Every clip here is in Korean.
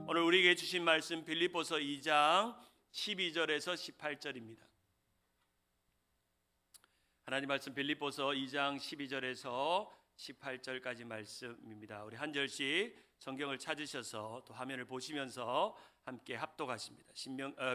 오늘 우리에게 주신 말씀 빌립보서 2장 12절에서 18절입니다. 하나님 말씀 빌립보서 2장 12절에서 18절까지 말씀입니다. 우리 한 절씩 성경을 찾으셔서 또 화면을 보시면서 함께 합독하십니다.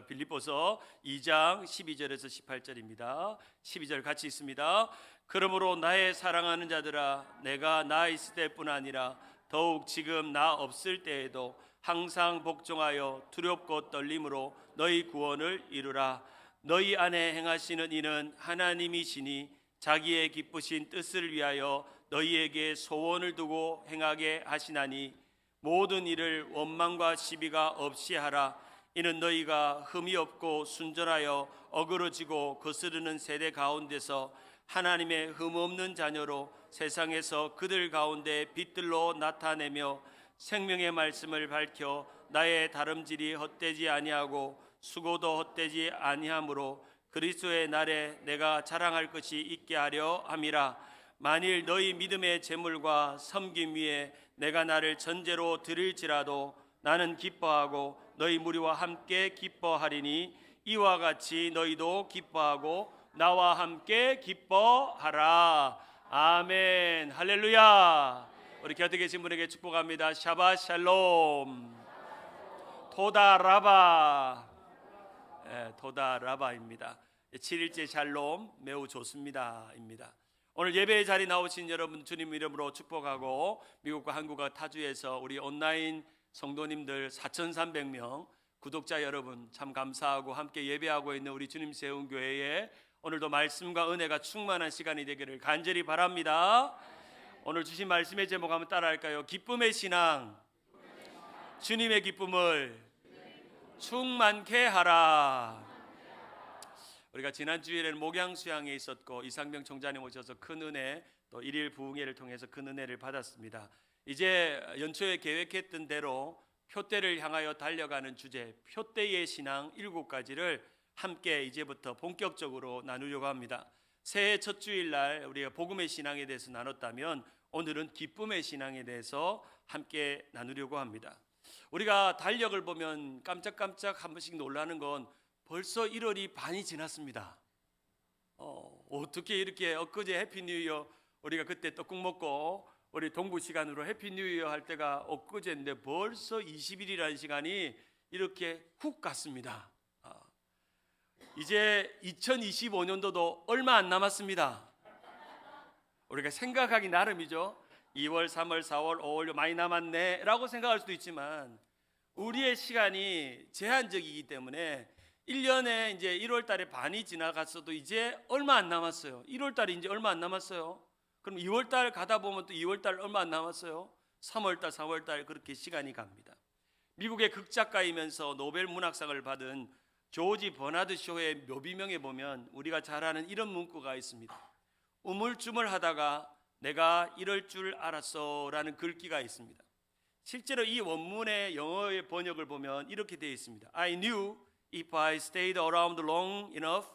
빌립보서 2장 12절에서 18절입니다. 12절 같이 있습니다. 그러므로 나의 사랑하는 자들아, 내가 나 있을 때뿐 아니라 더욱 지금 나 없을 때에도 항상 복종하여 두렵고 떨림으로 너희 구원을 이루라. 너희 안에 행하시는 이는 하나님이시니 자기의 기쁘신 뜻을 위하여 너희에게 소원을 두고 행하게 하시나니 모든 일을 원망과 시비가 없이 하라. 이는 너희가 흠이 없고 순전하여 어그러지고 거스르는 세대 가운데서 하나님의 흠 없는 자녀로 세상에서 그들 가운데 빛들로 나타내며 생명의 말씀을 밝혀 나의 다름질이 헛되지 아니하고 수고도 헛되지 아니하므로 그리스도의 날에 내가 자랑할 것이 있게 하려 함이라. 만일 너희 믿음의 재물과 섬김 위에 내가 나를 전제로 드릴지라도 나는 기뻐하고 너희 무리와 함께 기뻐하리니 이와 같이 너희도 기뻐하고 나와 함께 기뻐하라. 아멘. 할렐루야. 우리 곁에 계신 분에게 축복합니다. 샤바 샬롬. 토다라바. 토다라바입니다. 7일째 샬롬 매우 좋습니다 입니다. 오늘 예배의 자리 나오신 여러분 주님 이름으로 축복하고 미국과 한국과 타주에서 우리 온라인 성도님들 4,300명 구독자 여러분 참 감사하고 함께 예배하고 있는 우리 주님 세운 교회에 오늘도 말씀과 은혜가 충만한 시간이 되기를 간절히 바랍니다. 오늘 주신 말씀의 제목 한번 따라할까요? 기쁨의 신앙, 주님의 기쁨을 충만케 하라. 우리가 지난 주일에는 목양 수양에 있었고 이상병 총장님 오셔서 큰 은혜, 또 일일 부흥회를 통해서 큰 은혜를 받았습니다. 이제 연초에 계획했던 대로 표대를 향하여 달려가는 주제, 표대의 신앙 7가지를 함께 이제부터 본격적으로 나누려고 합니다. 새해 첫 주일날 우리가 복음의 신앙에 대해서 나눴다면 오늘은 기쁨의 신앙에 대해서 함께 나누려고 합니다. 우리가 달력을 보면 깜짝깜짝 한 번씩 놀라는 건 벌써 1월이 반이 지났습니다. 어떻게 이렇게 엊그제 해피 뉴 이어 우리가 그때 떡국 먹고 우리 동부 시간으로 해피 뉴 이어 할 때가 엊그제인데 벌써 20일이라는 시간이 이렇게 훅 갔습니다. 이제 2025년도도 얼마 안 남았습니다. 우리가 생각하기 나름이죠. 2월, 3월, 4월, 5월 많이 남았네 라고 생각할 수도 있지만 우리의 시간이 제한적이기 때문에 1년에 이제 1월 달에 반이 지나갔어도 이제 얼마 안 남았어요. 1월 달이 이제 얼마 안 남았어요. 그럼 2월 달 가다 보면 또 2월 달 얼마 안 남았어요. 3월 달, 4월 달 그렇게 시간이 갑니다. 미국의 극작가이면서 노벨 문학상을 받은 조지 버나드 쇼의 묘비명에 보면 우리가 잘 아는 이런 문구가 있습니다. 우물쭈물하다가 내가 이럴 줄 알았어 라는 글귀가 있습니다. 실제로 이 원문의 영어의 번역을 보면 이렇게 되어 있습니다. I knew if I stayed around long enough,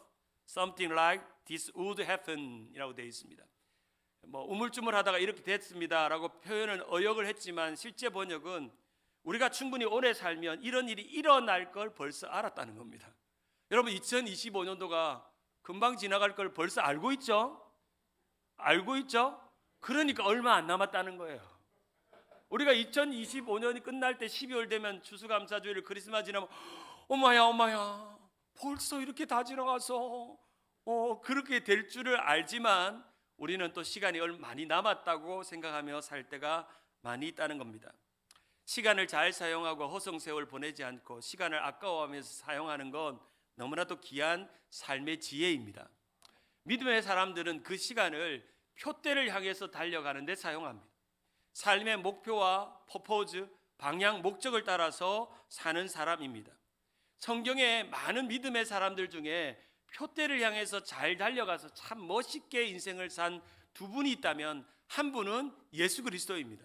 something like this would happen 이라고 되어 있습니다. 우물쭈물하다가 이렇게 됐습니다 라고 표현은 어역을 했지만 실제 번역은 우리가 충분히 오래 살면 이런 일이 일어날 걸 벌써 알았다는 겁니다. 여러분 2025년도가 금방 지나갈 걸 벌써 알고 있죠? 알고 있죠? 그러니까 얼마 안 남았다는 거예요. 우리가 2025년이 끝날 때 12월 되면 추수감사주일 크리스마스 지나면 엄마야 벌써 이렇게 다 지나가서 그렇게 될 줄을 알지만 우리는 또 시간이 많이 남았다고 생각하며 살 때가 많이 있다는 겁니다. 시간을 잘 사용하고 허송세월 보내지 않고 시간을 아까워하면서 사용하는 건 너무나도 귀한 삶의 지혜입니다. 믿음의 사람들은 그 시간을 표대를 향해서 달려가는 데 사용합니다. 삶의 목표와 퍼포즈, 방향, 목적을 따라서 사는 사람입니다. 성경에 많은 믿음의 사람들 중에 표대를 향해서 잘 달려가서 참 멋있게 인생을 산 두 분이 있다면 한 분은 예수 그리스도입니다.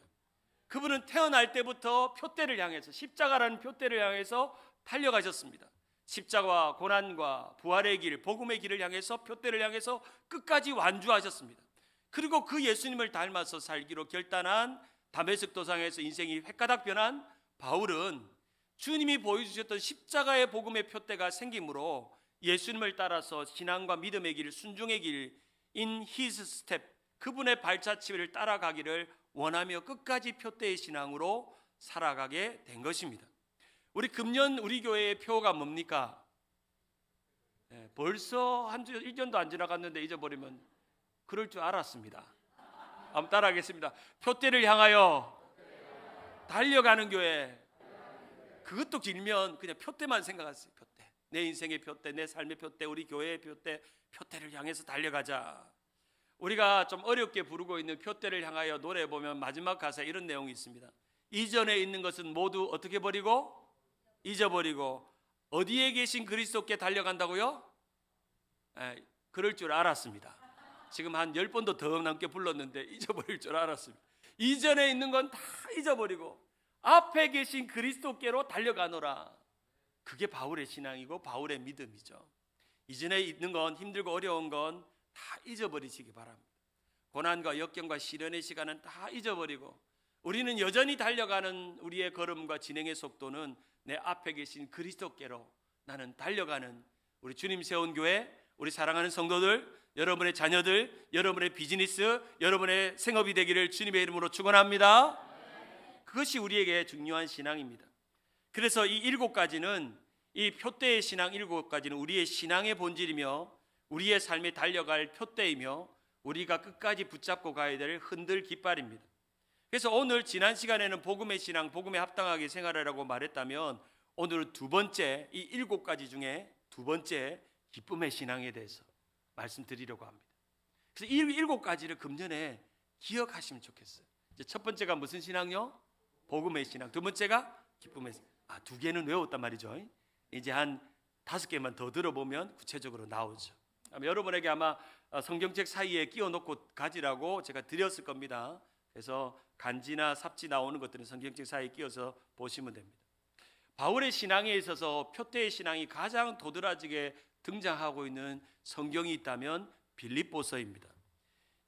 그분은 태어날 때부터 표대를 향해서 십자가라는 표대를 향해서 달려가셨습니다. 십자가와 고난과 부활의 길, 복음의 길을 향해서 표대를 향해서 끝까지 완주하셨습니다. 그리고 그 예수님을 닮아서 살기로 결단한 다메섹 도상에서 인생이 획가닥 변한 바울은 주님이 보여주셨던 십자가의 복음의 표대가 생기므로 예수님을 따라서 신앙과 믿음의 길, 순종의 길, in his step, 그분의 발자취를 따라가기를 원하며 끝까지 표대의 신앙으로 살아가게 된 것입니다. 우리 금년 우리 교회의 표가 뭡니까? 벌써 1년도 안 지나갔는데 잊어버리면 그럴 줄 알았습니다. 한번 따라하겠습니다. 표대를 향하여 달려가는 교회. 그것도 길면 그냥 표대만 생각하세요. 표대. 내 인생의 표대, 내 삶의 표대, 우리 교회의 표대, 표대를 향해서 달려가자. 우리가 좀 어렵게 부르고 있는 표대를 향하여 노래 보면 마지막 가사에 이런 내용이 있습니다. 이전에 있는 것은 모두 어떻게 버리고? 잊어버리고 어디에 계신 그리스도께 달려간다고요? 그럴 줄 알았습니다. 지금 한 10번도 더 넘게 불렀는데 잊어버릴 줄 알았습니다. 이전에 있는 건 다 잊어버리고 앞에 계신 그리스도께로 달려가노라. 그게 바울의 신앙이고 바울의 믿음이죠. 이전에 있는 건, 힘들고 어려운 건 다 잊어버리시기 바랍니다. 고난과 역경과 시련의 시간은 다 잊어버리고 우리는 여전히 달려가는 우리의 걸음과 진행의 속도는 내 앞에 계신 그리스도께로 나는 달려가는 우리 주님 세운 교회, 우리 사랑하는 성도들, 여러분의 자녀들, 여러분의 비즈니스, 여러분의 생업이 되기를 주님의 이름으로 축원합니다. 그것이 우리에게 중요한 신앙입니다. 그래서 이 7가지는, 이 표대의 신앙 7가지는 우리의 신앙의 본질이며 우리의 삶에 달려갈 표대이며 우리가 끝까지 붙잡고 가야 될 흔들 깃발입니다. 그래서 오늘 지난 시간에는 복음의 신앙, 복음에 합당하게 생활하라고 말했다면 오늘은 두 번째, 이 7가지 중에 두 번째 기쁨의 신앙에 대해서 말씀드리려고 합니다. 그래서 이 7가지를 금년에 기억하시면 좋겠어요. 이제 첫 번째가 무슨 신앙요? 복음의 신앙. 두 번째가 기쁨의 신앙. 두 개는 외웠단 말이죠. 이제 한 5개만 더 들어보면 구체적으로 나오죠. 여러분에게 아마 성경책 사이에 끼워 놓고 가지라고 제가 드렸을 겁니다. 그래서 간지나 삽지 나오는 것들은 성경책 사이에 끼워서 보시면 됩니다. 바울의 신앙에 있어서 표대의 신앙이 가장 도드라지게 등장하고 있는 성경이 있다면 빌립보서입니다.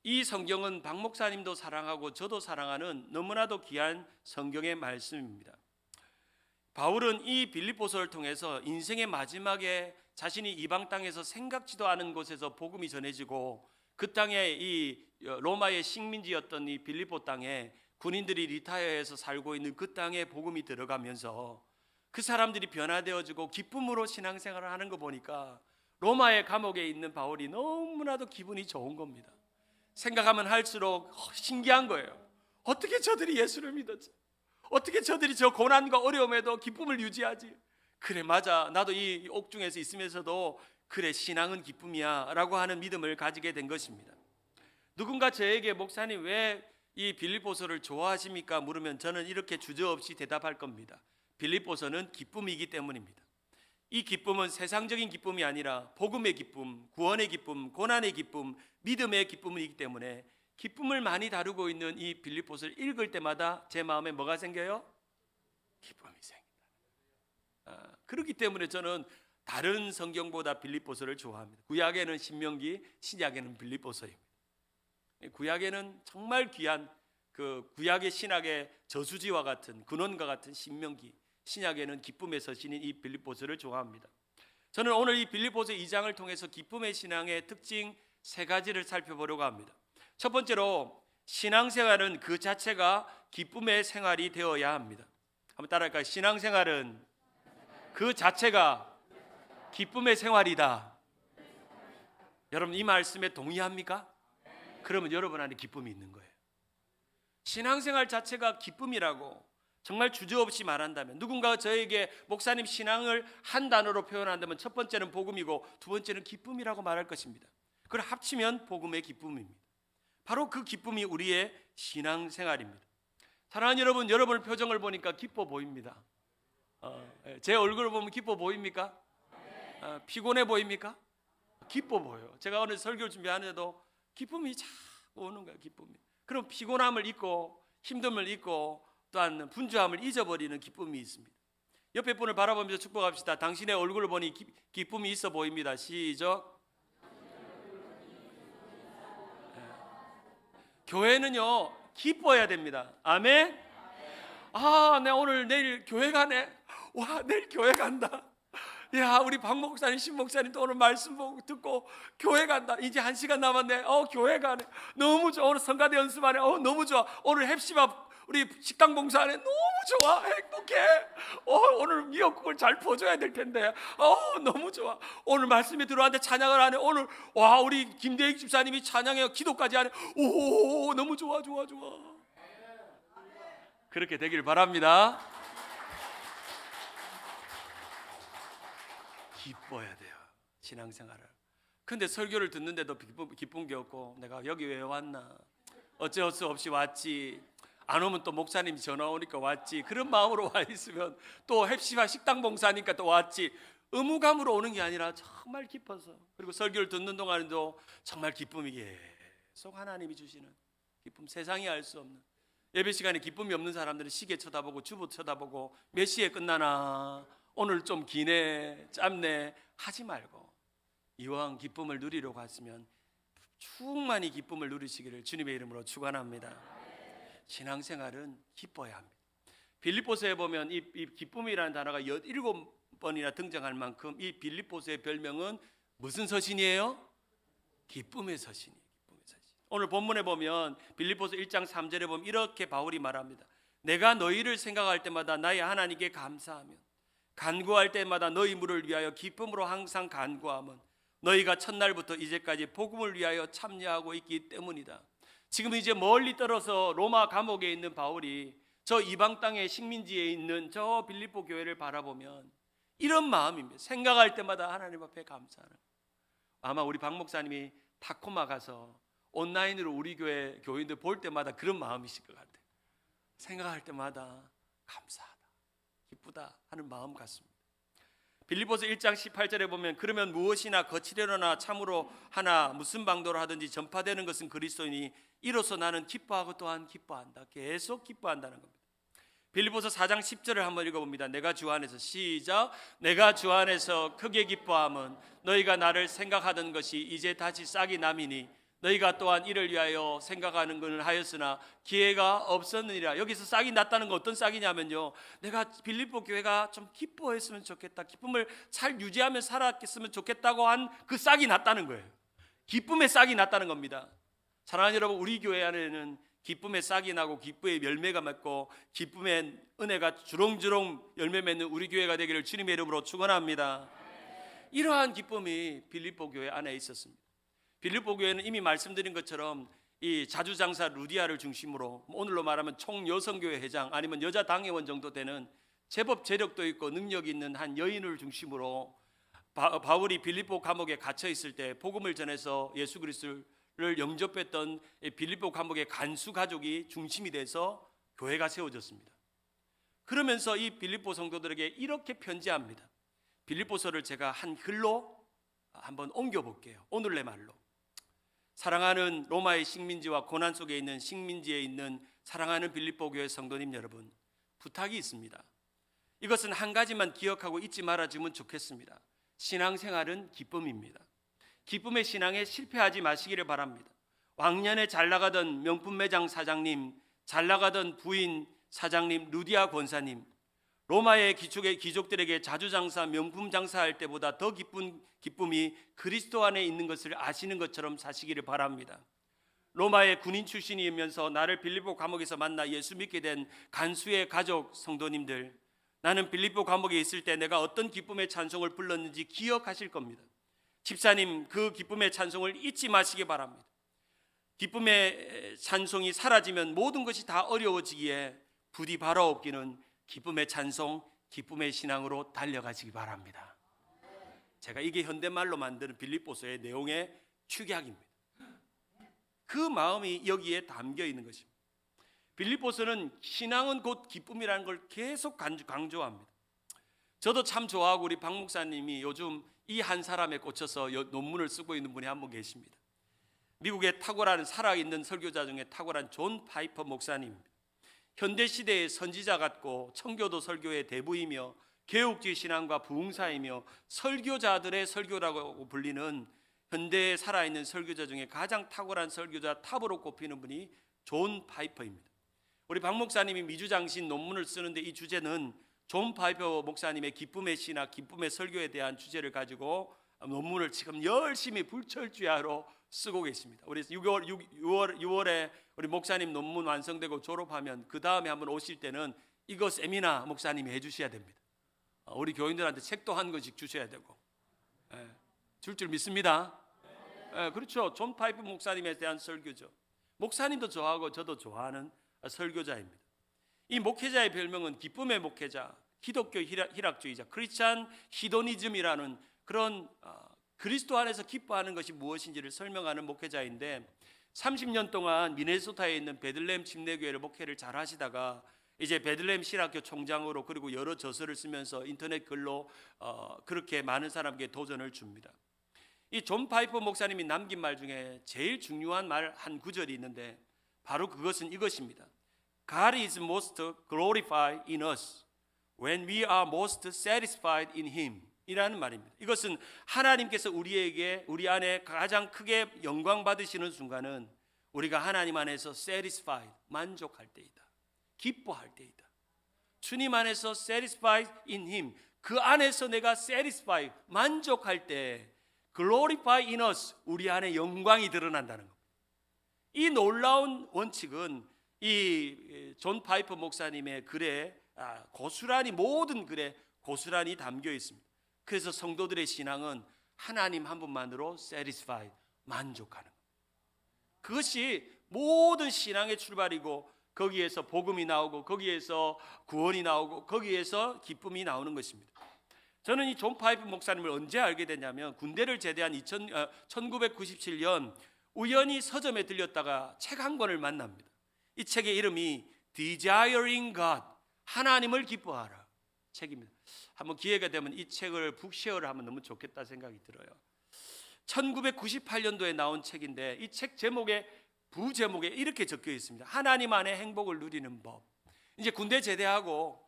이 성경은 박 목사님도 사랑하고 저도 사랑하는 너무나도 귀한 성경의 말씀입니다. 바울은 이 빌립보서를 통해서 인생의 마지막에 자신이 이방 땅에서 생각지도 않은 곳에서 복음이 전해지고 그 땅에 이 로마의 식민지였던 이 빌립보 땅에 군인들이 리타이어해서 살고 있는 그 땅에 복음이 들어가면서 그 사람들이 변화되어지고 기쁨으로 신앙생활을 하는 거 보니까 로마의 감옥에 있는 바울이 너무나도 기분이 좋은 겁니다. 생각하면 할수록 신기한 거예요. 어떻게 저들이 예수를 믿었지? 어떻게 저들이 저 고난과 어려움에도 기쁨을 유지하지? 그래, 맞아, 나도 이 옥중에서 있으면서도 그래, 신앙은 기쁨이야 라고 하는 믿음을 가지게 된 것입니다. 누군가 저에게 목사님 왜 이 빌립보서를 좋아하십니까? 물으면 저는 이렇게 주저없이 대답할 겁니다. 빌립보서는 기쁨이기 때문입니다. 이 기쁨은 세상적인 기쁨이 아니라 복음의 기쁨, 구원의 기쁨, 고난의 기쁨, 믿음의 기쁨이기 때문에 기쁨을 많이 다루고 있는 이 빌립보서를 읽을 때마다 제 마음에 뭐가 생겨요? 기쁨이 생긴다. 그렇기 때문에 저는 다른 성경보다 빌립보서를 좋아합니다. 구약에는 신명기, 신약에는 빌립보서입니다. 구약에는 정말 귀한 그 구약의 신학의 저수지와 같은 근원과 같은 신명기, 신약에는 기쁨의 서신인 이 빌립보서를 좋아합니다. 저는 오늘 이 빌립보서 2장을 통해서 기쁨의 신앙의 특징 3가지를 살펴보려고 합니다. 첫 번째로 신앙생활은 그 자체가 기쁨의 생활이 되어야 합니다. 한번 따라할까요? 신앙생활은 그 자체가 기쁨의 생활이다. 여러분 이 말씀에 동의합니까? 그러면 여러분 안에 기쁨이 있는 거예요. 신앙생활 자체가 기쁨이라고 정말 주저없이 말한다면, 누군가 저에게 목사님 신앙을 한 단어로 표현한다면 첫 번째는 복음이고 두 번째는 기쁨이라고 말할 것입니다. 그걸 합치면 복음의 기쁨입니다. 바로 그 기쁨이 우리의 신앙생활입니다. 사랑하는 여러분, 여러분 표정을 보니까 기뻐 보입니다. 제 얼굴을 보면 기뻐 보입니까? 피곤해 보입니까? 기뻐 보여요. 제가 오늘 설교를 준비하는데도 기쁨이 자꾸 오는 거예요. 기쁨이. 그럼 피곤함을 잊고 힘듦을 잊고 또한 분주함을 잊어버리는 기쁨이 있습니다. 옆에 분을 바라보면서 축복합시다. 당신의 얼굴을 보니 기쁨이 있어 보입니다. 시작. 교회는요 기뻐야 됩니다. 아멘. 내 오늘 내일 교회 가네. 와, 내일 교회 간다. 야, 우리 박 목사님, 신 목사님도 오늘 말씀 듣고 교회 간다. 이제 1시간 남았네. 교회 가네. 너무 좋아. 오늘 성가대 연습하네. 너무 좋아. 오늘 햅시밥 우리 식당 봉사하네. 너무 좋아. 행복해. 오늘 미역국을 잘 퍼줘야 될 텐데. 너무 좋아. 오늘 말씀에 들어왔는데 찬양을 하네. 오늘 와, 우리 김대익 집사님이 찬양해 기도까지 하네. 오, 너무 좋아, 좋아, 좋아. 그렇게 되길 바랍니다. 기뻐야 돼요, 신앙생활을. 근데 설교를 듣는데도 기쁜 게 없고, 내가 여기 왜 왔나, 어쩔 수 없이 왔지, 안 오면 또 목사님이 전화 오니까 왔지, 그런 마음으로 와 있으면 또 햅시와 식당 봉사하니까 또 왔지, 의무감으로 오는 게 아니라 정말 기뻐서, 그리고 설교를 듣는 동안에도 정말 기쁨이 계속 하나님이 주시는 기쁨, 세상이 알 수 없는. 예배 시간에 기쁨이 없는 사람들은 시계 쳐다보고 주보 쳐다보고 몇 시에 끝나나, 오늘 좀 기네, 짧네 하지 말고 이왕 기쁨을 누리려고 했으면 충만히 기쁨을 누리시기를 주님의 이름으로 축원합니다. 신앙생활은 기뻐야 합니다. 빌립보서에 보면 이 기쁨이라는 단어가 17번이나 등장할 만큼 이 빌립보서의 별명은 무슨 서신이에요? 기쁨의 서신이에요. 기쁨의 서신. 오늘 본문에 보면 빌립보서 1장 3절에 보면 이렇게 바울이 말합니다. 내가 너희를 생각할 때마다 나의 하나님께 감사하며 간구할 때마다 너희 물을 위하여 기쁨으로 항상 간구함은 너희가 첫날부터 이제까지 복음을 위하여 참여하고 있기 때문이다. 지금 이제 멀리 떨어서 로마 감옥에 있는 바울이 저 이방 땅의 식민지에 있는 저 빌립보 교회를 바라보면 이런 마음입니다. 생각할 때마다 하나님 앞에 감사하는. 아마 우리 박 목사님이 타코마 가서 온라인으로 우리 교회 교인들 볼 때마다 그런 마음이실 것 같아요. 생각할 때마다 감사하다, 기쁘다 하는 마음 같습니다. 빌립보서 1장 18절에 보면 그러면 무엇이나 거칠려나 참으로 하나 무슨 방도로 하든지 전파되는 것은 그리스도이니 이로써 나는 기뻐하고 또한 기뻐한다. 계속 기뻐한다는 겁니다. 빌립보서 4장 10절을 한번 읽어봅니다. 내가 주 안에서, 시작. 내가 주 안에서 크게 기뻐함은 너희가 나를 생각하던 것이 이제 다시 싹이 남이니 너희가 또한 이를 위하여 생각하는 것을 하였으나 기회가 없었느니라. 여기서 싹이 났다는 건 어떤 싹이냐면요, 내가 빌립보 교회가 좀 기뻐했으면 좋겠다, 기쁨을 잘 유지하며 살았으면 좋겠다고 한 그 싹이 났다는 거예요. 기쁨의 싹이 났다는 겁니다. 사랑하는 여러분, 우리 교회 안에는 기쁨의 싹이 나고 기쁨의 열매가 맺고 기쁨의 은혜가 주렁주렁 열매 맺는 우리 교회가 되기를 주님의 이름으로 축원합니다. 이러한 기쁨이 빌립보 교회 안에 있었습니다. 빌립보 교회는 이미 말씀드린 것처럼 이 자주장사 루디아를 중심으로, 오늘로 말하면 총여성교회 회장 아니면 여자 당회원 정도 되는 제법 재력도 있고 능력이 있는 한 여인을 중심으로 바울이 빌립보 감옥에 갇혀 있을 때 복음을 전해서 예수 그리스도를 영접했던 빌립보 감옥의 간수 가족이 중심이 돼서 교회가 세워졌습니다. 그러면서 이 빌립보 성도들에게 이렇게 편지합니다. 빌립보서를 제가 한 글로 한번 옮겨볼게요. 오늘의 말로. 사랑하는 로마의 식민지와 고난 속에 있는 식민지에 있는 사랑하는 빌립보 교회 성도님 여러분, 부탁이 있습니다. 이것은 한 가지만 기억하고 잊지 말아주면 좋겠습니다. 신앙생활은 기쁨입니다. 기쁨의 신앙에 실패하지 마시기를 바랍니다. 왕년에 잘 나가던 명품 매장 사장님, 잘 나가던 부인 사장님 루디아 권사님, 로마의 귀족들에게 자주장사, 명품 장사할 때보다 더 기쁜 기쁨이 그리스도 안에 있는 것을 아시는 것처럼 사시기를 바랍니다. 로마의 군인 출신이면서 나를 빌립보 감옥에서 만나 예수 믿게 된 간수의 가족 성도님들, 나는 빌립보 감옥에 있을 때 내가 어떤 기쁨의 찬송을 불렀는지 기억하실 겁니다. 집사님, 그 기쁨의 찬송을 잊지 마시기 바랍니다. 기쁨의 찬송이 사라지면 모든 것이 다 어려워지기에 부디 바라옵기는 기쁨의 찬송, 기쁨의 신앙으로 달려가시기 바랍니다. 제가 이게 현대말로 만드는 빌립보서의 내용의 축약입니다. 그 마음이 여기에 담겨 있는 것입니다. 빌립보서는 신앙은 곧 기쁨이라는 걸 계속 강조합니다. 저도 참 좋아하고 우리 박 목사님이 요즘 이 한 사람에 꽂혀서 논문을 쓰고 있는 분이 한 분 계십니다. 미국의 탁월한 살아있는 설교자 중에 탁월한 존 파이퍼 목사님입니다. 현대시대의 선지자 같고 청교도 설교의 대부이며 개혁주의 신앙과 부흥사이며 설교자들의 설교라고 불리는 현대에 살아있는 설교자 중에 가장 탁월한 설교자 탑으로 꼽히는 분이 존 파이퍼입니다. 우리 박 목사님이 미주장신 논문을 쓰는데 이 주제는 존 파이퍼 목사님의 기쁨의 신학, 기쁨의 설교에 대한 주제를 가지고 논문을 지금 열심히 불철주야로 쓰고 계십니다. 우리 6월에 우리 목사님 논문 완성되고 졸업하면 그 다음에 한번 오실 때는 이거 세미나 목사님이 해주셔야 됩니다. 우리 교인들한테 책도 한 권씩 주셔야 되고, 줄 믿습니다. 그렇죠. 존 파이프 목사님에 대한 설교죠. 목사님도 좋아하고 저도 좋아하는 설교자입니다. 이 목회자의 별명은 기쁨의 목회자, 기독교 희락주의자, 크리스찬 히도니즘이라는 그런 그리스도 안에서 기뻐하는 것이 무엇인지를 설명하는 목회자인데, 30년 동안 미네소타에 있는 베들레헴 침례교회를 목회를 잘 하시다가 이제 베들레헴 신학교 총장으로, 그리고 여러 저서를 쓰면서 인터넷 글로 그렇게 많은 사람에게 도전을 줍니다. 이 존 파이퍼 목사님이 남긴 말 중에 제일 중요한 말 한 구절이 있는데, 바로 그것은 이것입니다. God is most glorified in us when we are most satisfied in Him 이라는 말입니다. 이것은 하나님께서 우리 안에 가장 크게 영광 받으시는 순간은 우리가 하나님 안에서 satisfied, 만족할 때이다, 기뻐할 때이다. 주님 안에서 satisfied in Him, 그 안에서 내가 satisfied, 만족할 때 glorify in us, 우리 안에 영광이 드러난다는 겁니다. 이 놀라운 원칙은 이 존 파이퍼 목사님의 글에 고스란히, 모든 글에 고스란히 담겨 있습니다. 그래서 성도들의 신앙은 하나님 한 분만으로 satisfied, 만족하는 것. 그것이 모든 신앙의 출발이고, 거기에서 복음이 나오고, 거기에서 구원이 나오고, 거기에서 기쁨이 나오는 것입니다. 저는 이 존 파이프 목사님을 언제 알게 됐냐면, 군대를 제대한 1997년 우연히 서점에 들렸다가 책 한 권을 만납니다. 이 책의 이름이 Desiring God, 하나님을 기뻐하라 책입니다. 한번 기회가 되면 이 책을 북쉐어를 하면 너무 좋겠다 생각이 들어요. 1998년도에 나온 책인데, 이 책 제목에, 부제목에 이렇게 적혀 있습니다. 하나님 안에 행복을 누리는 법. 이제 군대 제대하고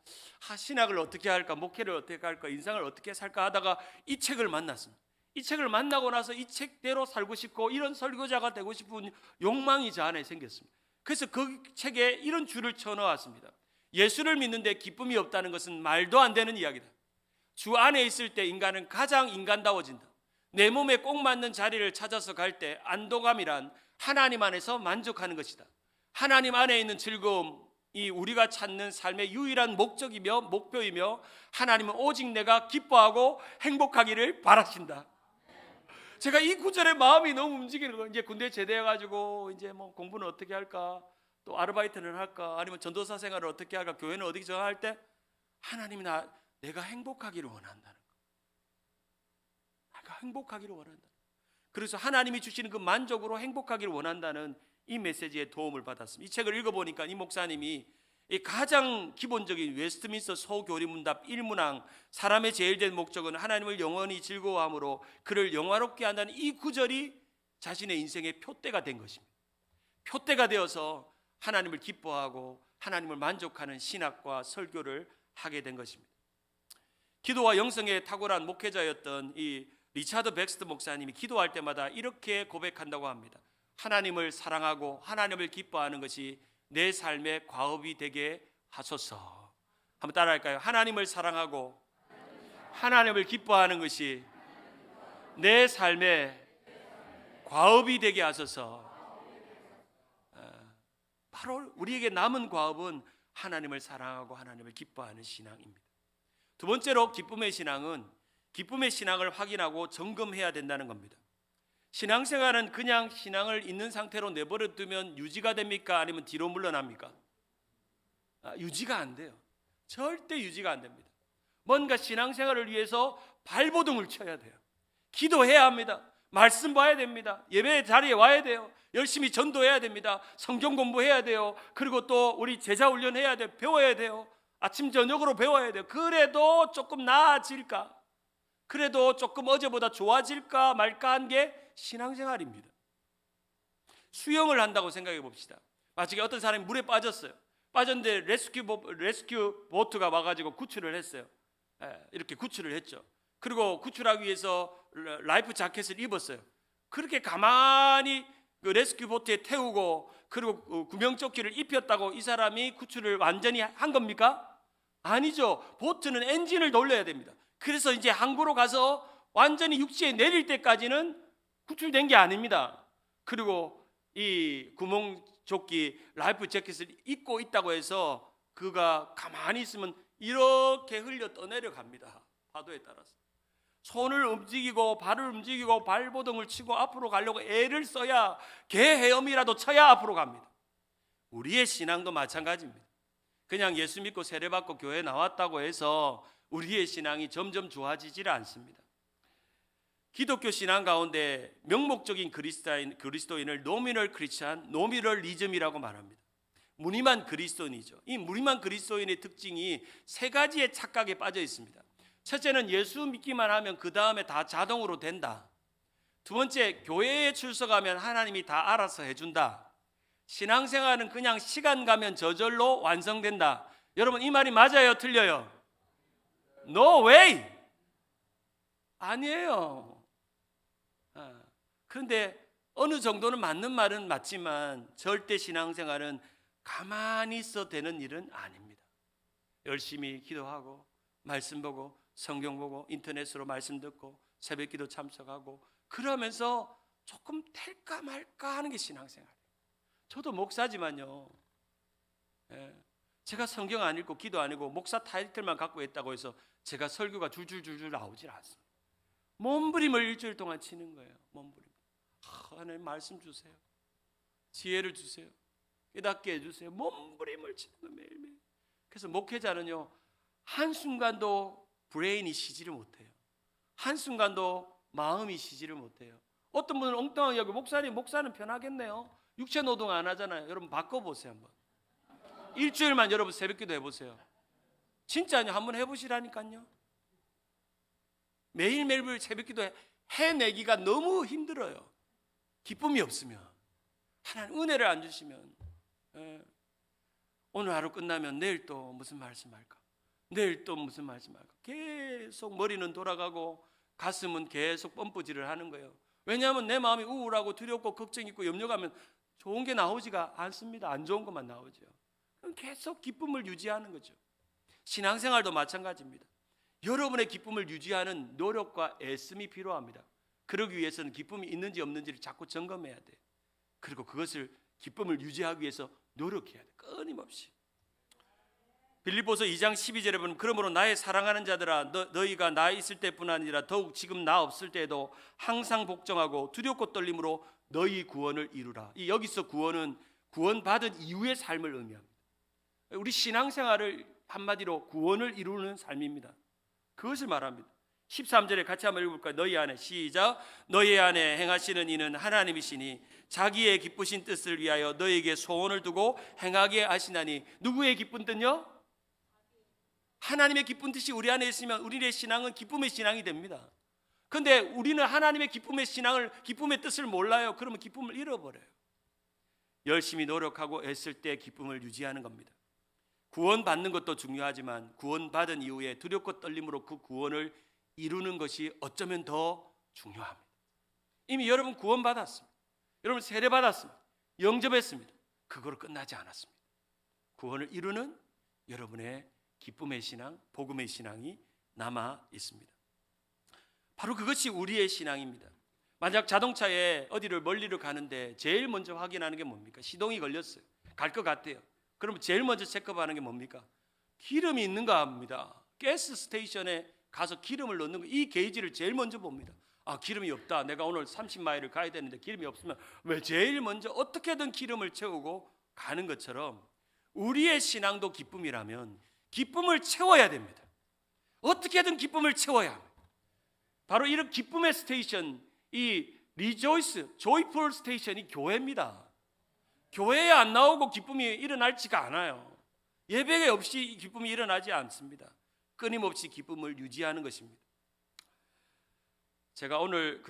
신학을 어떻게 할까, 목회를 어떻게 할까, 인생을 어떻게 살까 하다가 이 책을 만났습니다. 이 책을 만나고 나서 이 책대로 살고 싶고, 이런 설교자가 되고 싶은 욕망이 저 안에 생겼습니다. 그래서 그 책에 이런 줄을 쳐넣었습니다. 예수를 믿는데 기쁨이 없다는 것은 말도 안 되는 이야기다. 주 안에 있을 때 인간은 가장 인간다워진다. 내 몸에 꼭 맞는 자리를 찾아서 갈 때 안도감이란 하나님 안에서 만족하는 것이다. 하나님 안에 있는 즐거움이 우리가 찾는 삶의 유일한 목적이며 목표이며, 하나님은 오직 내가 기뻐하고 행복하기를 바라신다. 제가 이 구절에 마음이 너무 움직이는 거예요. 이제 군대 제대해가지고 이제 뭐 공부는 어떻게 할까, 또 아르바이트는 할까, 아니면 전도사 생활을 어떻게 할까, 교회는 어디 정할 때 하나님이 내가 행복하기를 원한다는 거. 내가 행복하기를 원한다. 그래서 하나님이 주시는 그 만족으로 행복하기를 원한다는 이 메시지에 도움을 받았습니다. 이 책을 읽어보니까 이 목사님이 이 가장 기본적인 웨스트민스터 소교리문답 1문항, 사람의 제일 된 목적은 하나님을 영원히 즐거워함으로 그를 영화롭게 한다는 이 구절이 자신의 인생의 표대가 된 것입니다. 표대가 되어서 하나님을 기뻐하고 하나님을 만족하는 신학과 설교를 하게 된 것입니다. 기도와 영성에 탁월한 목회자였던 이 리차드 백스터 목사님이 기도할 때마다 이렇게 고백한다고 합니다. 하나님을 사랑하고 하나님을 기뻐하는 것이 내 삶의 과업이 되게 하소서. 한번 따라할까요? 하나님을 사랑하고 하나님을 기뻐하는 것이 내 삶의 과업이 되게 하소서. 바로 우리에게 남은 과업은 하나님을 사랑하고 하나님을 기뻐하는 신앙입니다. 두 번째로 기쁨의 신앙은 기쁨의 신앙을 확인하고 점검해야 된다는 겁니다. 신앙생활은 그냥 신앙을 있는 상태로 내버려 두면 유지가 됩니까? 아니면 뒤로 물러납니까? 유지가 안 돼요. 절대 유지가 안 됩니다. 뭔가 신앙생활을 위해서 발버둥을 쳐야 돼요. 기도해야 합니다. 말씀 봐야 됩니다. 예배 자리에 와야 돼요. 열심히 전도해야 됩니다. 성경 공부해야 돼요. 그리고 또 우리 제자 훈련해야 돼요. 배워야 돼요. 아침 저녁으로 배워야 돼요. 그래도 조금 나아질까? 그래도 조금 어제보다 좋아질까 말까 한 게 신앙생활입니다. 수영을 한다고 생각해 봅시다. 마치 어떤 사람이 물에 빠졌어요. 빠졌는데 레스큐 보트가 와가지고 구출을 했어요. 이렇게 구출을 했죠. 그리고 구출하기 위해서 라이프 자켓을 입었어요. 그렇게 가만히 그 레스큐 보트에 태우고, 그리고 구명조끼를 입혔다고 이 사람이 구출을 완전히 한 겁니까? 아니죠. 보트는 엔진을 돌려야 됩니다. 그래서 이제 항구로 가서 완전히 육지에 내릴 때까지는 구출된 게 아닙니다. 그리고 이 구멍조끼 라이프 재킷을 입고 있다고 해서 그가 가만히 있으면 이렇게 흘려 떠내려갑니다. 파도에 따라서. 손을 움직이고 발을 움직이고 발버둥을 치고 앞으로 가려고 애를 써야 개 헤엄이라도 쳐야 앞으로 갑니다. 우리의 신앙도 마찬가지입니다. 그냥 예수 믿고 세례받고 교회 나왔다고 해서 우리의 신앙이 점점 좋아지질 않습니다. 기독교 신앙 가운데 명목적인 그리스도인을 노미널 크리스찬, 노미널리즘이라고 말합니다. 무늬만 그리스도인이죠. 이 무늬만 그리스도인의 특징이 세 가지의 착각에 빠져 있습니다. 첫째는 예수 믿기만 하면 그 다음에 다 자동으로 된다. 두 번째, 교회에 출석하면 하나님이 다 알아서 해준다. 신앙생활은 그냥 시간 가면 저절로 완성된다. 여러분, 이 말이 맞아요, 틀려요? No way! 아니에요. 그런데 어느 정도는 맞는 말은 맞지만 절대 신앙생활은 가만히 있어 되는 일은 아닙니다. 열심히 기도하고 말씀 보고 성경 보고 인터넷으로 말씀 듣고 새벽기도 참석하고 그러면서 조금 될까 말까 하는 게 신앙생활이에요. 저도 목사지만요. 제가 성경 안 읽고 기도 안 읽고 목사 타이틀만 갖고 있다고 해서 제가 설교가 줄줄줄줄 나오질 않습니다. 몸부림을 일주일 동안 치는 거예요. 몸부림. 하나님 말씀 주세요. 지혜를 주세요. 깨닫게 해주세요. 몸부림을 치는 거예요. 매일매일. 그래서 목회자는요, 한순간도 브레인이 쉬지를 못해요. 한순간도 마음이 쉬지를 못해요. 어떤 분은 엉뚱하게 여기 목사는 편하겠네요. 육체 노동 안 하잖아요. 여러분 바꿔보세요. 한번 일주일만 여러분 새벽기도 해보세요. 진짜요. 한번 해보시라니까요. 매일매일 새벽기도 해내기가 너무 힘들어요. 기쁨이 없으면, 하나님 은혜를 안 주시면, 오늘 하루 끝나면 내일 또 무슨 말씀할까, 내일 또 무슨 말씀할까, 계속 머리는 돌아가고 가슴은 계속 펌프질을 하는 거예요. 왜냐하면 내 마음이 우울하고 두렵고 걱정 있고 염려가면 좋은 게 나오지가 않습니다. 안 좋은 것만 나오죠. 그럼 계속 기쁨을 유지하는 거죠. 신앙생활도 마찬가지입니다. 여러분의 기쁨을 유지하는 노력과 애씀이 필요합니다. 그러기 위해서는 기쁨이 있는지 없는지를 자꾸 점검해야 돼. 그리고 그것을 기쁨을 유지하기 위해서 노력해야 돼. 끊임없이. 빌립보서 2장 12절에 보면 그러므로 나의 사랑하는 자들아 너희가 나 있을 때뿐 아니라 더욱 지금 나 없을 때에도 항상 복종하고 두렵고 떨림으로 너희 구원을 이루라. 이 여기서 구원은 구원받은 이후의 삶을 의미합니다. 우리 신앙생활을 한마디로 구원을 이루는 삶입니다. 그것을 말합니다. 13절에 같이 한번 읽어볼까요? 너희 안에 시작. 너희 안에 행하시는 이는 하나님이시니 자기의 기쁘신 뜻을 위하여 너희에게 소원을 두고 행하게 하시나니. 누구의 기쁜 뜻요? 하나님의 기쁜 뜻이 우리 안에 있으면 우리의 신앙은 기쁨의 신앙이 됩니다. 그런데 우리는 하나님의 기쁨의 뜻을 몰라요. 그러면 기쁨을 잃어버려요. 열심히 노력하고 애쓸 때 기쁨을 유지하는 겁니다. 구원받는 것도 중요하지만 구원받은 이후에 두렵고 떨림으로 그 구원을 이루는 것이 어쩌면 더 중요합니다. 이미 여러분 구원받았습니다. 여러분 세례받았습니다. 영접했습니다. 그거로 끝나지 않았습니다. 구원을 이루는 여러분의 기쁨의 신앙, 복음의 신앙이 남아 있습니다. 바로 그것이 우리의 신앙입니다. 만약 자동차에 어디를 멀리를 가는데 제일 먼저 확인하는 게 뭡니까? 시동이 걸렸어요. 갈 것 같아요. 그러면 제일 먼저 체크하는 게 뭡니까? 기름이 있는가 합니다. 가스 스테이션에 가서 기름을 넣는 거, 이 게이지를 제일 먼저 봅니다. 아, 기름이 없다. 내가 오늘 30마일을 가야 되는데 기름이 없으면 왜 제일 먼저 어떻게든 기름을 채우고 가는 것처럼 우리의 신앙도 기쁨이라면 기쁨을 채워야 됩니다. 어떻게든 기쁨을 채워야 합니다. 바로 이런 기쁨의 스테이션, 이 리조이스, 조이풀 스테이션이 교회입니다. 교회에 안 나오고 기쁨이 일어날지가 않아요. 예배 없이 기쁨이 일어나지 않습니다. 끊임없이 기쁨을 유지하는 것입니다. 제가 오늘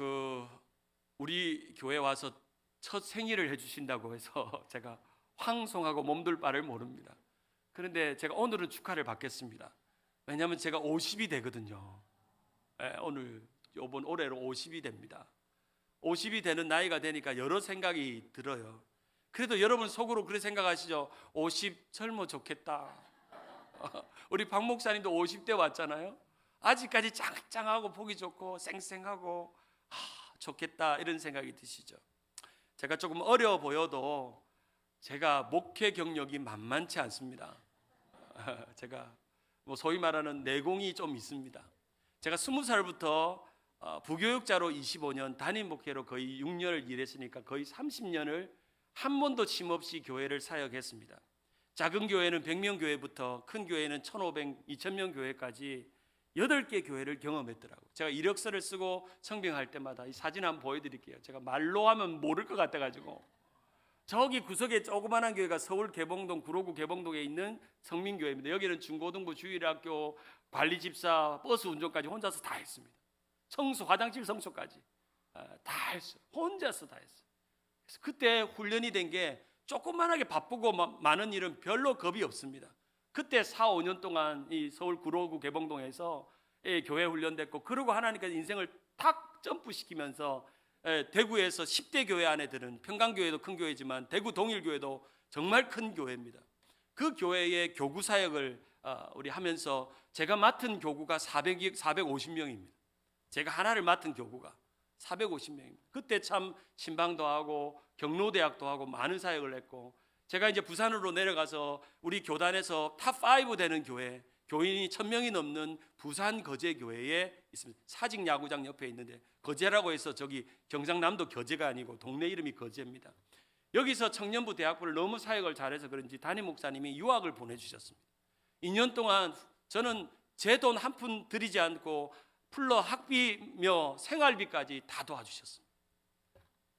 우리 교회 와서 첫 생일을 해주신다고 해서 제가 황송하고 몸둘 바를 모릅니다. 그런데 제가 오늘은 축하를 받겠습니다. 왜냐하면 제가 50이 되거든요. 이번 올해로 50이 됩니다. 50이 되는 나이가 되니까 여러 생각이 들어요. 그래도 여러분 속으로 그렇게 생각하시죠? 50 젊어 좋겠다. 우리 박 목사님도 50대 왔잖아요. 아직까지 짱짱하고 보기 좋고 쌩쌩하고 좋겠다 이런 생각이 드시죠. 제가 조금 어려워 보여도 제가 목회 경력이 만만치 않습니다. 제가 뭐 소위 말하는 내공이 좀 있습니다. 제가 20살부터 부교육자로 25년, 담임 목회로 거의 6년을 일했으니까 거의 30년을 한 번도 쉼 없이 교회를 사역했습니다. 작은 교회는 100명 교회부터 큰 교회는 1,500, 2,000명 교회까지 8개 교회를 경험했더라고요. 제가 이력서를 쓰고 청빙할 때마다 이 사진 한번 보여드릴게요. 제가 말로 하면 모를 것 같아가지고 저기 구석에 조그만한 교회가 서울 개봉동, 구로구 개봉동에 있는 성민교회입니다. 여기는 중고등부, 주일학교, 관리집사, 버스 운전까지 혼자서 다 했습니다. 청소, 화장실 청소까지 다 했어요. 혼자서 다 했어요. 그래서 그때 훈련이 된 게 조그만하게 바쁘고 많은 일은 별로 겁이 없습니다. 그때 4, 5년 동안 이 서울 구로구 개봉동에서 교회 훈련됐고, 그러고 하나님께서 인생을 탁 점프시키면서 대구에서 10대 교회 안에 드는, 평강교회도 큰 교회지만 대구 동일교회도 정말 큰 교회입니다. 그 교회의 교구 사역을 우리 하면서 제가 맡은 교구가 450명입니다. 제가 하나를 맡은 교구가 450명입니다. 그때 참 신방도 하고 경로대학도 하고 많은 사역을 했고, 제가 이제 부산으로 내려가서 우리 교단에서 탑5 되는 교회, 교인이 1,000명이 넘는 부산 거제교회에 있습니다. 사직 야구장 옆에 있는데, 거제라고 해서 저기 경상남도 겨제가 아니고 동네 이름이 거제입니다. 여기서 청년부 대학부를 너무 사역을 잘해서 그런지 담임 목사님이 유학을 보내주셨습니다. 2년 동안 저는 제 돈 한 푼 들이지 않고 풀러 학비며 생활비까지 다 도와주셨습니다.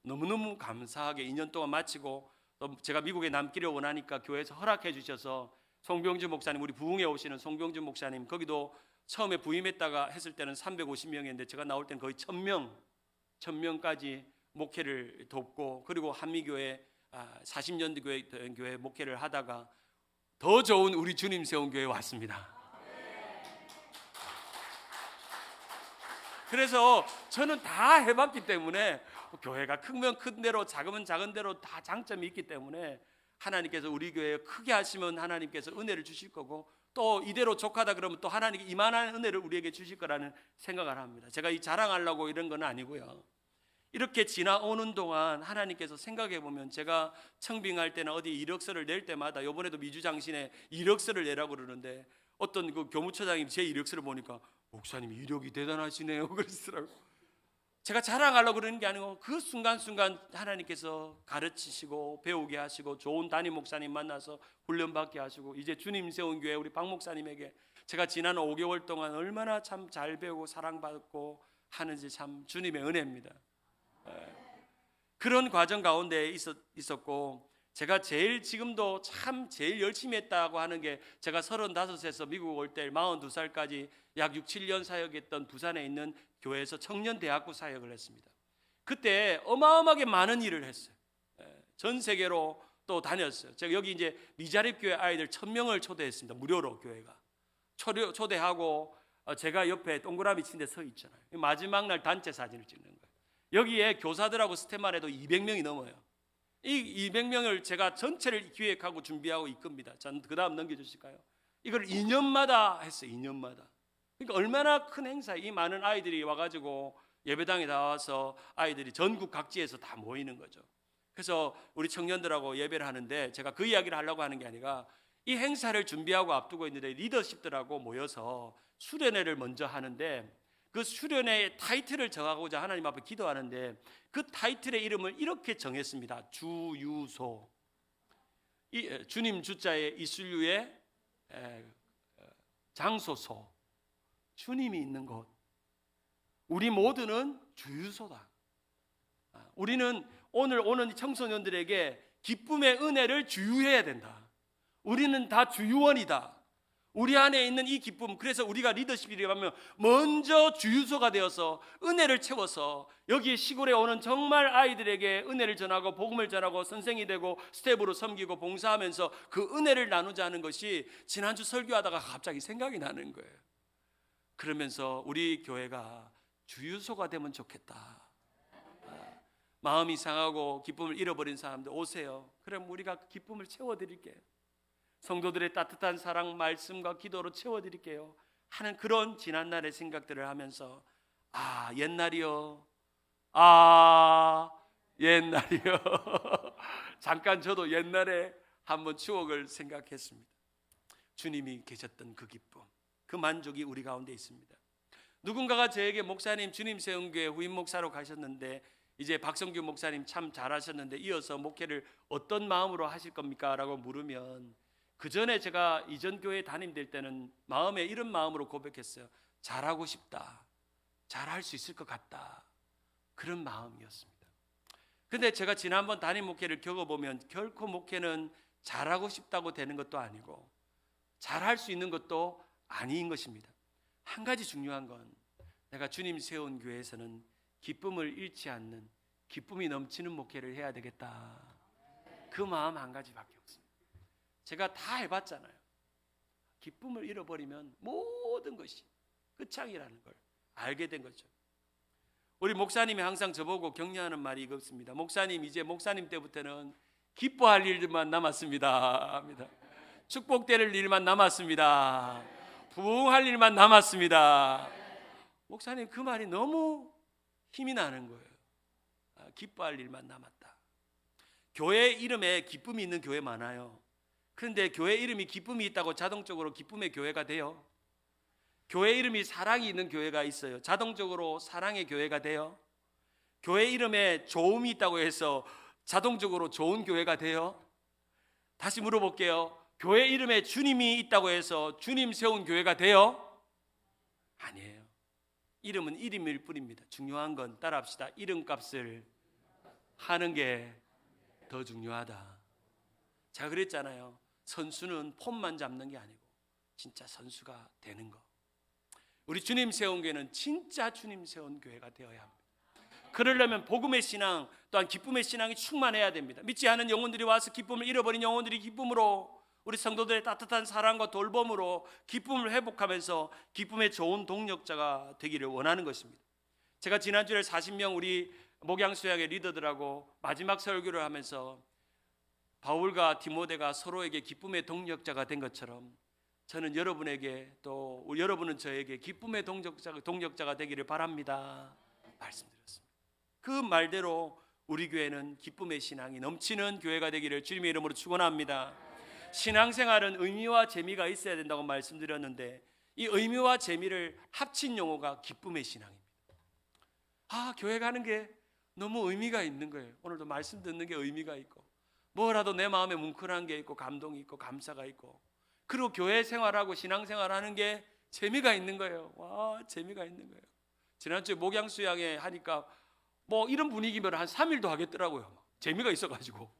너무너무 감사하게 2년 동안 마치고, 또 제가 미국에 남기를 원하니까 교회에서 허락해 주셔서 송병주 목사님, 우리 부흥에 오시는 송병주 목사님, 거기도 처음에 부임했다가 했을 때는 350명이었는데 제가 나올 때는 거의 1,000명까지 목회를 돕고, 그리고 한미교회 40년 교회 목회를 하다가 더 좋은 우리 주님 세운 교회에 왔습니다. 그래서 저는 다 해봤기 때문에 교회가 크면 큰 대로 작으면 작은 대로 다 장점이 있기 때문에 하나님께서 우리 교회에 크게 하시면 하나님께서 은혜를 주실 거고, 또 이대로 족하다 그러면 또 하나님께 이만한 은혜를 우리에게 주실 거라는 생각을 합니다. 제가 이 자랑하려고 이런 건 아니고요. 이렇게 지나오는 동안 하나님께서 생각해 보면, 제가 청빙할 때는 어디 이력서를 낼 때마다, 이번에도 미주장신에 이력서를 내라고 그러는데 어떤 그 교무처장이 제 이력서를 보니까 목사님 이력이 대단하시네요 그러시더라고요. 제가 자랑하려고 그러는 게 아니고 그 순간순간 하나님께서 가르치시고 배우게 하시고 좋은 담임 목사님 만나서 훈련받게 하시고, 이제 주님 세운 교회 우리 박 목사님에게 제가 지난 5개월 동안 얼마나 참 잘 배우고 사랑받고 하는지 참 주님의 은혜입니다. 그런 과정 가운데 있었고, 제가 지금도 참 제일 열심히 했다고 하는 게, 제가 35에서 미국 올 때 42살까지 약 6, 7년 사역했던 부산에 있는 교회에서 청년대학부 사역을 했습니다. 그때 어마어마하게 많은 일을 했어요. 전 세계로 또 다녔어요. 제가 여기 이제 미자립교회 아이들 1,000명을 초대했습니다. 무료로 교회가 초대하고, 제가 옆에 동그라미 친 데 서 있잖아요. 마지막 날 단체 사진을 찍는 거예요. 여기에 교사들하고 스태프만 해도 200명이 넘어요. 이 200명을 제가 전체를 기획하고 준비하고 이끕니다. 전 그 다음 넘겨주실까요? 이걸 2년마다 했어요. 2년마다. 그러니까 얼마나 큰 행사, 이 많은 아이들이 와가지고 예배당에 나와서 아이들이 전국 각지에서 다 모이는 거죠. 그래서 우리 청년들하고 예배를 하는데, 제가 그 이야기를 하려고 하는 게 아니라, 이 행사를 준비하고 앞두고 있는데 리더십들하고 모여서 수련회를 먼저 하는데, 그 수련회의 타이틀을 정하고자 하나님 앞에 기도하는데, 그 타이틀의 이름을 이렇게 정했습니다. 주유소. 주님 주자에 이슬류의 장소소, 주님이 있는 곳. 우리 모두는 주유소다. 우리는 오늘 오는 청소년들에게 기쁨의 은혜를 주유해야 된다. 우리는 다 주유원이다. 우리 안에 있는 이 기쁨, 그래서 우리가 리더십이라고 하면 먼저 주유소가 되어서 은혜를 채워서 여기 시골에 오는 정말 아이들에게 은혜를 전하고 복음을 전하고 선생이 되고 스텝으로 섬기고 봉사하면서 그 은혜를 나누자 하는 것이 지난주 설교하다가 갑자기 생각이 나는 거예요. 그러면서 우리 교회가 주유소가 되면 좋겠다. 마음이 상하고 기쁨을 잃어버린 사람들 오세요. 그럼 우리가 기쁨을 채워드릴게요. 성도들의 따뜻한 사랑, 말씀과 기도로 채워드릴게요 하는 그런 지난날의 생각들을 하면서 아 옛날이요, 아 옛날이요. 잠깐 저도 옛날에 한번 추억을 생각했습니다. 주님이 계셨던 그 기쁨, 그 만족이 우리 가운데 있습니다. 누군가가 저에게 목사님 주님 세운 교회 후임 목사로 가셨는데 이제 박성규 목사님 참 잘하셨는데 이어서 목회를 어떤 마음으로 하실 겁니까? 라고 물으면 그 전에 제가 이전 교회 담임될 때는 마음에 이런 마음으로 고백했어요. 잘하고 싶다, 잘할 수 있을 것 같다, 그런 마음이었습니다. 근데 제가 지난번 담임 목회를 겪어보면 결코 목회는 잘하고 싶다고 되는 것도 아니고 잘할 수 있는 것도 아닌 것입니다. 한 가지 중요한 건 내가 주님 세운 교회에서는 기쁨을 잃지 않는, 기쁨이 넘치는 목회를 해야 되겠다, 그 마음 한 가지밖에 없습니다. 제가 다 해봤잖아요. 기쁨을 잃어버리면 모든 것이 끝장이라는 걸 알게 된 거죠. 우리 목사님이 항상 저보고 격려하는 말이 이겁니다. 목사님, 이제 목사님 때부터는 기뻐할 일만 남았습니다 합니다. 축복될 일만 남았습니다. 부흥할 일만 남았습니다. 목사님 그 말이 너무 힘이 나는 거예요. 기뻐할 일만 남았다. 교회 이름에 기쁨이 있는 교회 많아요. 그런데 교회 이름이 기쁨이 있다고 자동적으로 기쁨의 교회가 돼요? 교회 이름이 사랑이 있는 교회가 있어요. 자동적으로 사랑의 교회가 돼요? 교회 이름에 좋음이 있다고 해서 자동적으로 좋은 교회가 돼요? 다시 물어볼게요. 교회 이름에 주님이 있다고 해서 주님 세운 교회가 돼요? 아니에요. 이름은 이름일 뿐입니다. 중요한 건 따라합시다. 이름값을 하는 게 더 중요하다. 제가 그랬잖아요. 선수는 폼만 잡는 게 아니고 진짜 선수가 되는 거. 우리 주님 세운 교회는 진짜 주님 세운 교회가 되어야 합니다. 그러려면 복음의 신앙 또한 기쁨의 신앙이 충만해야 됩니다. 믿지 않은 영혼들이 와서 기쁨을 잃어버린 영혼들이 기쁨으로, 우리 성도들의 따뜻한 사랑과 돌봄으로 기쁨을 회복하면서 기쁨의 좋은 동력자가 되기를 원하는 것입니다. 제가 지난주에 40명 우리 목양수양의 리더들하고 마지막 설교를 하면서 바울과 디모데가 서로에게 기쁨의 동력자가 된 것처럼 저는 여러분에게 또 여러분은 저에게 기쁨의 동력자가 되기를 바랍니다 말씀드렸습니다. 그 말대로 우리 교회는 기쁨의 신앙이 넘치는 교회가 되기를 주님의 이름으로 축원합니다. 신앙생활은 의미와 재미가 있어야 된다고 말씀드렸는데 이 의미와 재미를 합친 용어가 기쁨의 신앙입니다. 교회 가는 게 너무 의미가 있는 거예요. 오늘도 말씀 듣는 게 의미가 있고 뭐라도 내 마음에 뭉클한 게 있고 감동이 있고 감사가 있고, 그리고 교회 생활하고 신앙생활하는 게 재미가 있는 거예요. 와, 재미가 있는 거예요. 지난주에 목양수양에 하니까 뭐 이런 분위기면 한 3일도 하겠더라고요. 재미가 있어가지고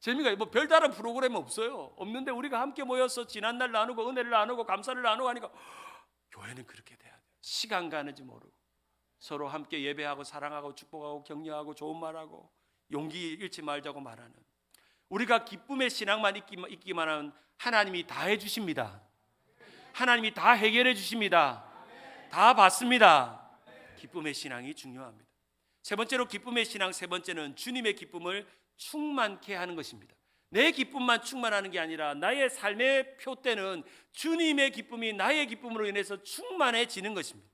재미가 뭐 별다른 프로그램 없어요. 없는데 우리가 함께 모여서 지난날 나누고 은혜를 나누고 감사를 나누고 하니까 교회는 그렇게 돼야 돼요. 시간 가는지 모르고 서로 함께 예배하고 사랑하고 축복하고 격려하고 좋은 말하고 용기 잃지 말자고 말하는, 우리가 기쁨의 신앙만 있기만 하면 하나님이 다 해주십니다. 하나님이 다 해결해 주십니다. 다 받습니다. 기쁨의 신앙이 중요합니다. 세 번째로 기쁨의 신앙, 세 번째는 주님의 기쁨을 충만케 하는 것입니다. 내 기쁨만 충만하는 게 아니라 나의 삶의 표대는 주님의 기쁨이 나의 기쁨으로 인해서 충만해지는 것입니다.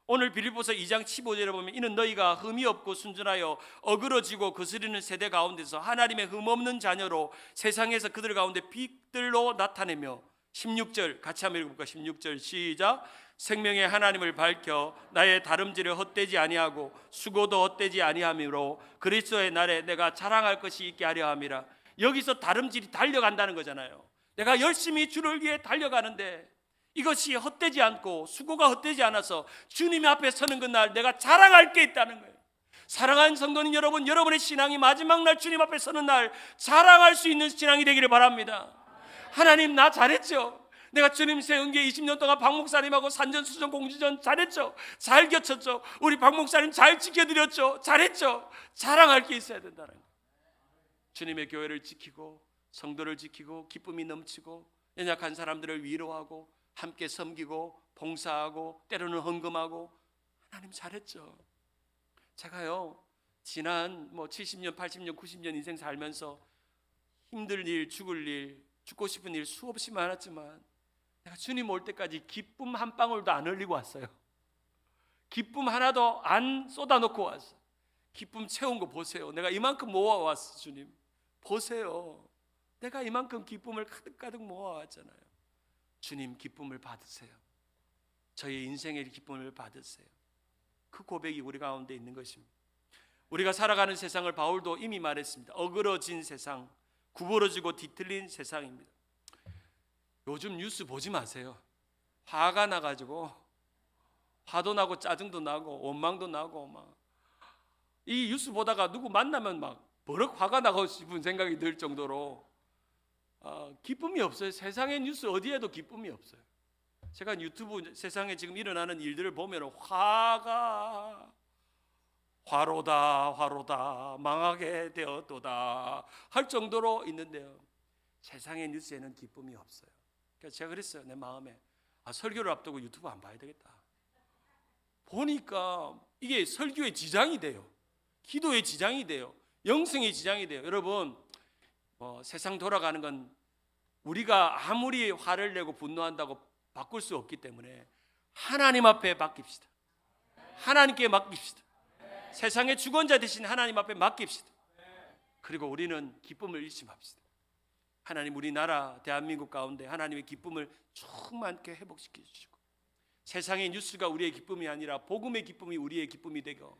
오늘 빌립보서 2장 15절에 보면 이는 너희가 흠이 없고 순전하여 어그러지고 거스리는 세대 가운데서 하나님의 흠없는 자녀로 세상에서 그들 가운데 빛들로 나타내며, 16절 같이 한번 읽어볼까? 16절 시작. 생명의 하나님을 밝혀 나의 다름질을 헛되지 아니하고 수고도 헛되지 아니함으로 그리스도의 날에 내가 자랑할 것이 있게 하려 함이라. 여기서 다름질이 달려간다는 거잖아요. 내가 열심히 주를 위해 달려가는데 이것이 헛되지 않고 수고가 헛되지 않아서 주님 앞에 서는 그날 내가 자랑할 게 있다는 거예요. 사랑하는 성도님 여러분, 여러분의 신앙이 마지막 날 주님 앞에 서는 날 자랑할 수 있는 신앙이 되기를 바랍니다. 하나님 나 잘했죠. 내가 주님 세운 게 20년 동안 박 목사님하고 산전수전 공주전 잘했죠. 잘 겹쳤죠. 우리 박 목사님 잘 지켜드렸죠. 잘했죠. 자랑할 게 있어야 된다는 거예요. 주님의 교회를 지키고 성도를 지키고 기쁨이 넘치고 연약한 사람들을 위로하고 함께 섬기고 봉사하고 때로는 헌금하고, 하나님 잘했죠. 제가요 지난 70년 80년 90년 인생 살면서 힘들 일 죽을 일 죽고 싶은 일 수없이 많았지만 내가 주님 올 때까지 기쁨 한 방울도 안 흘리고 왔어요. 기쁨 하나도 안 쏟아놓고 왔어. 기쁨 채운 거 보세요. 내가 이만큼 모아왔어. 주님 보세요. 내가 이만큼 기쁨을 가득가득 모아왔잖아요. 주님 기쁨을 받으세요. 저희 인생의 기쁨을 받으세요. 그 고백이 우리 가운데 있는 것입니다. 우리가 살아가는 세상을 바울도 이미 말했습니다. 어그러진 세상, 구부러지고 뒤틀린 세상입니다. 요즘 뉴스 보지 마세요. 화가 나가지고 화도 나고 짜증도 나고 원망도 나고 막 이 뉴스 보다가 누구 만나면 막 버럭 화가 나고 싶은 생각이 들 정도로 기쁨이 없어요. 세상의 뉴스 어디에도 기쁨이 없어요. 제가 유튜브 세상에 지금 일어나는 일들을 보면 화로다 망하게 되었도다 할 정도로 있는데요. 세상의 뉴스에는 기쁨이 없어요. 그래서 제가 그랬어요. 내 마음에 설교를 앞두고 유튜브 안 봐야 되겠다. 보니까 이게 설교의 지장이 돼요. 기도의 지장이 돼요. 영성의 지장이 돼요. 여러분 세상 돌아가는 건 우리가 아무리 화를 내고 분노한다고 바꿀 수 없기 때문에 하나님 앞에 맡깁시다. 하나님께 맡깁시다. 세상의 주권자 되신 하나님 앞에 맡깁시다. 그리고 우리는 기쁨을 잃지 맙시다. 하나님 우리나라 대한민국 가운데 하나님의 기쁨을 충만케 회복시켜 주시고 세상의 뉴스가 우리의 기쁨이 아니라 복음의 기쁨이 우리의 기쁨이 되고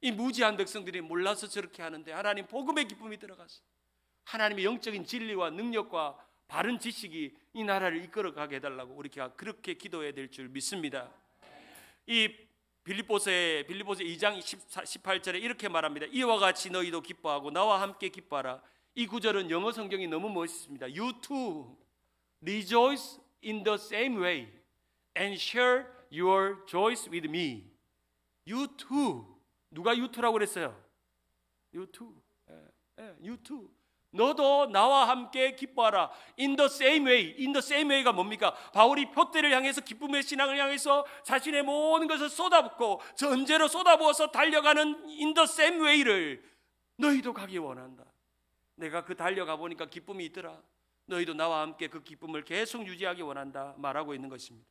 이 무지한 백성들이 몰라서 저렇게 하는데 하나님 복음의 기쁨이 들어가서 하나님의 영적인 진리와 능력과 바른 지식이 이 나라를 이끌어가게 해달라고 우리가 그렇게 기도해야 될 줄 믿습니다. 이 빌립보서 2장 18절에 이렇게 말합니다. 이와 같이 너희도 기뻐하고 나와 함께 기뻐하라. 이 구절은 영어 성경이 너무 멋있습니다. You too rejoice in the same way and share your joy with me. You too. 누가 you too라고 그랬어요? You too. You too. 너도 나와 함께 기뻐하라. In the same way. In the same way가 뭡니까? 바울이 표대를 향해서 기쁨의 신앙을 향해서 자신의 모든 것을 쏟아붓고 전제로 쏟아부어서 달려가는 in the same way를 너희도 가기 원한다. 내가 그 달려가 보니까 기쁨이 있더라. 너희도 나와 함께 그 기쁨을 계속 유지하기 원한다 말하고 있는 것입니다.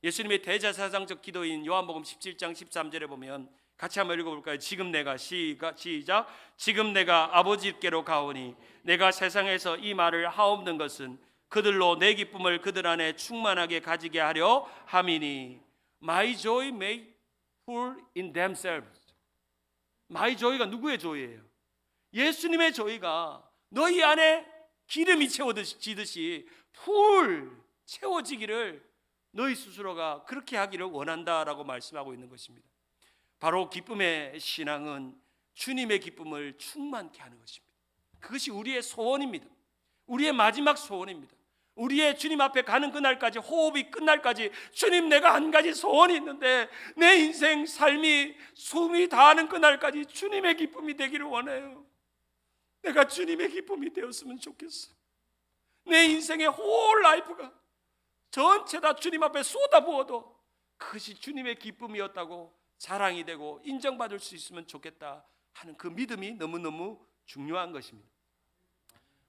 예수님의 대제사장적 기도인 요한복음 17장 13절에 보면 같이 한번 읽어볼까요? 지금 내가 시작. 지금 내가 아버지께로 가오니 내가 세상에서 이 말을 하옵는 것은 그들로 내 기쁨을 그들 안에 충만하게 가지게 하려 함이니 My joy may full in themselves. My joy가 누구의 joy예요? 예수님의 joy가 너희 안에 기름이 채워지듯이 풀 채워지기를 너희 스스로가 그렇게 하기를 원한다라고 말씀하고 있는 것입니다. 바로 기쁨의 신앙은 주님의 기쁨을 충만케 하는 것입니다. 그것이 우리의 소원입니다. 우리의 마지막 소원입니다. 우리의 주님 앞에 가는 그날까지, 호흡이 끝날까지 주님 내가 한 가지 소원이 있는데 내 인생 삶이 숨이 다하는 그날까지 주님의 기쁨이 되기를 원해요. 내가 주님의 기쁨이 되었으면 좋겠어. 내 인생의 홀 라이프가 전체 다 주님 앞에 쏟아부어도 그것이 주님의 기쁨이었다고 자랑이 되고 인정받을 수 있으면 좋겠다 하는 그 믿음이 너무너무 중요한 것입니다.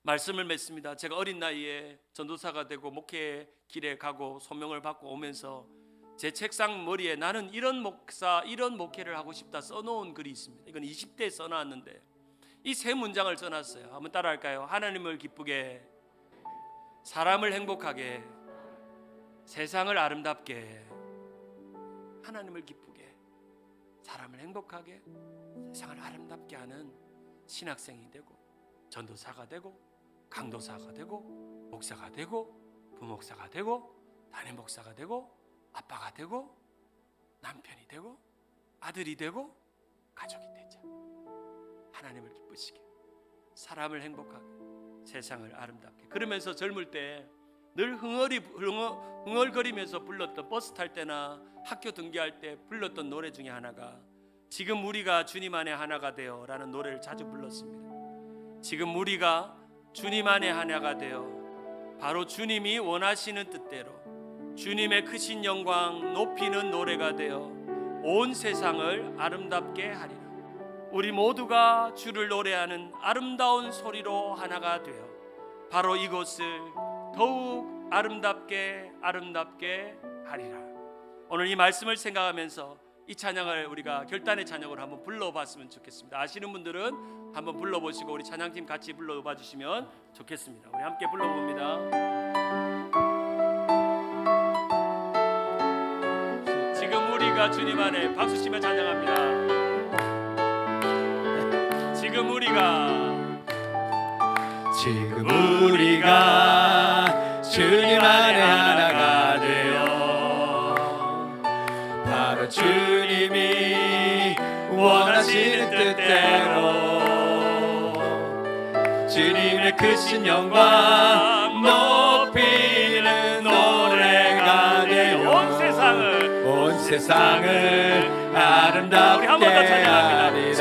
말씀을 맺습니다. 제가 어린 나이에 전도사가 되고 목회 길에 가고 소명을 받고 오면서 제 책상 머리에 나는 이런 목사, 이런 목회를 하고 싶다 써놓은 글이 있습니다. 이건 20대에 써놨는데 이 세 문장을 써놨어요. 한번 따라할까요? 하나님을 기쁘게, 사람을 행복하게, 세상을 아름답게. 하나님을 기쁘게, 사람을 행복하게, 세상을 아름답게 하는 신학생이 되고 전도사가 되고 강도사가 되고 목사가 되고 부목사가 되고 담임 목사가 되고 아빠가 되고 남편이 되고 아들이 되고 가족이 되자. 하나님을 기쁘시게, 사람을 행복하게, 세상을 아름답게. 그러면서 젊을 때 늘 흥얼거리면서 불렀던, 버스 탈 때나 학교 등교할 때 불렀던 노래 중에 하나가 지금 우리가 주님 안에 하나가 되어 라는 노래를 자주 불렀습니다. 지금 우리가 주님 안에 하나가 되어 바로 주님이 원하시는 뜻대로 주님의 크신 영광 높이는 노래가 되어 온 세상을 아름답게 하리라. 우리 모두가 주를 노래하는 아름다운 소리로 하나가 되어 바로 이곳을 더욱 아름답게 하리라. 오늘 이 말씀을 생각하면서 이 찬양을 우리가 결단의 찬양으로 한번 불러봤으면 좋겠습니다. 아시는 분들은 한번 불러보시고 우리 찬양팀 같이 불러봐 주시면 좋겠습니다. 우리 함께 불러봅니다. 지금 우리가 주님 안에 박수 치며 찬양합니다. 지금 우리가 주님 안에 하나가 되어 바로 주님이 원하시는 뜻대로 주님의 크신 영광 높이는 노래가 되어 온 세상을 아름답게 우리 한 번 더 찬양합니다. 하리라.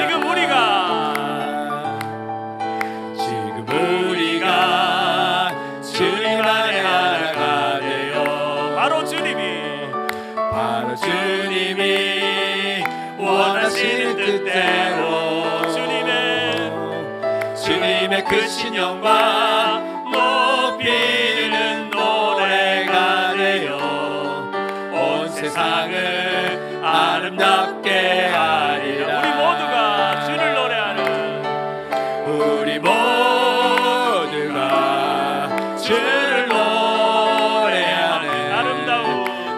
지금 우리가 주님 안에 하나가 되어 바로 주님이 원하시는 뜻대로 주님의 크신 영광 높이는 노래가 되어 온 세상을 아름답게 하리라. 우리 모두가 주를 노래하는 우리 모두가 주를 노래하는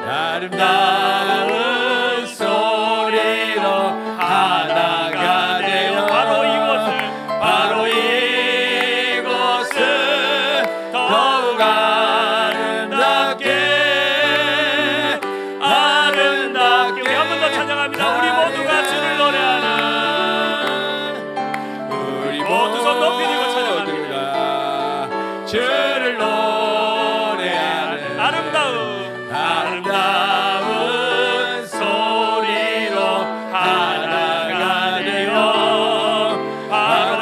아름다운 소리로 하나가 되어 바로 이곳을 더욱 아름답게 우리 한 번 더 찬양합니다. 우리 모두가 주를 노래하는 우리 모두 손 높이 들고 찬양합니다. 주를 노래하는 아름다운 소리로 하나가 되어 바로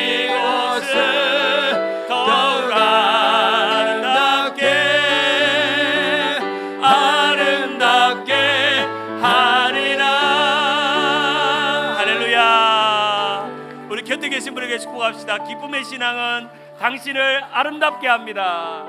이곳을 더욱 아름답게 하리라. 할렐루야. 우리 곁에 계신 분에게 축복합시다. 기쁨의 신앙은 당신을 아름답게 합니다.